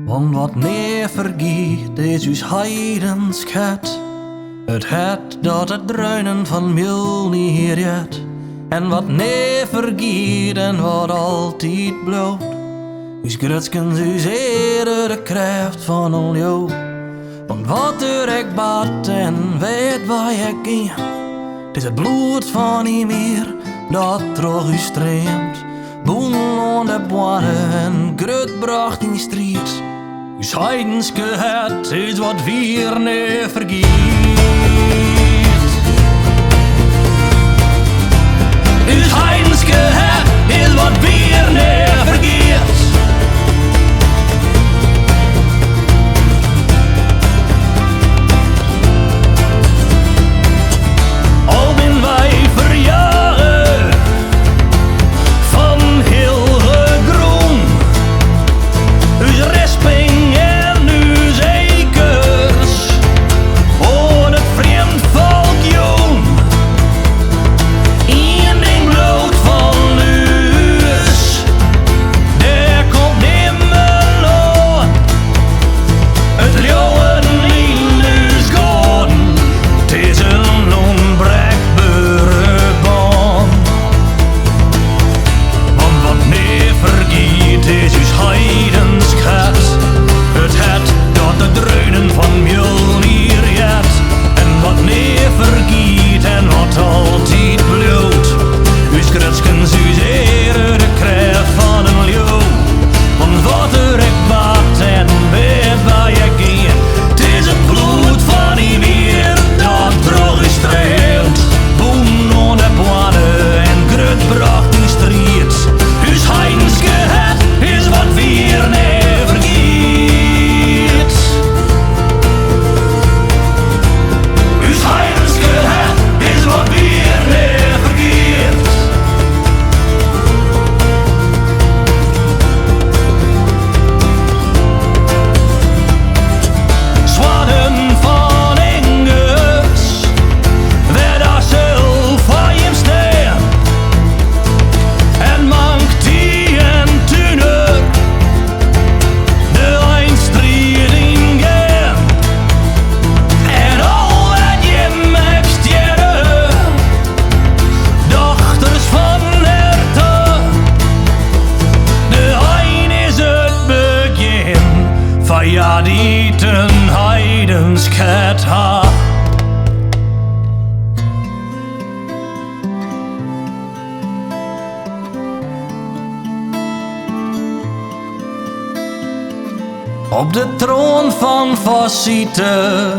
Want wat neer vergiet is uw heidensk hert. Het hert dat het dreunen van Mjöllnir jet. En wat neer vergiet en wat altyd bloed. Uw grutskens, uw eare, de krêft van een liuw. Want wat ik bart en weet waar ik gean. Het is het bloed van Ymir dat troch u streamt. De boarne en grutbrocht in striid. Uw heidenske hert is wat wier ne fergiet. Uw heidenske hert is wat wier ne fergiet. Al bin wij ferjage van hillige grûn. Uw risping en uw ekers. Oh, het vreemd fergiet. In den bloed van us. Daar komt Ymir. Het liuwen in us garden. Het is een onbreekbare band. Want wat neer vergiet is uw heidensk hert. Het hert dat de dreunen van Mjöllnir jet. En wat neer vergiet en wat altyd bliuwt. Uw grutskens, uw eare, de krêft van een liuw. Want wat ik bart en weet waar je gean. Het is het bloed van Ymir dat troch u streamt. De boarne en grutbrocht in striid. Uw heidenske hert is wat wier ne vergiet. Uw heidenske hert is wat wier ne vergiet. Zwanen van ekers, waar daar zelf van je staan. En mankt die en tuner, de een strijd in gean. En al wat je mekst jere, dochters van herte. De een is het begin van ja, dy't een heidensk hert ha. Op de troon van fergiete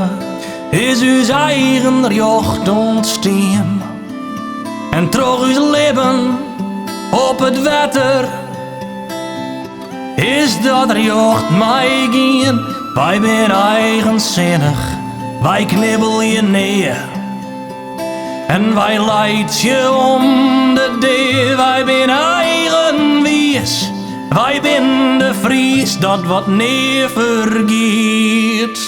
is uw eigen jocht ontstaan. En troch uw leven op het water is dat er jocht mij gean. Wij ben eigenzinnig, wij knibbel je neer. En wij leidt je om de deur, wij ben eigenwijs. Wij ben de Fries dat wat neer vergiet.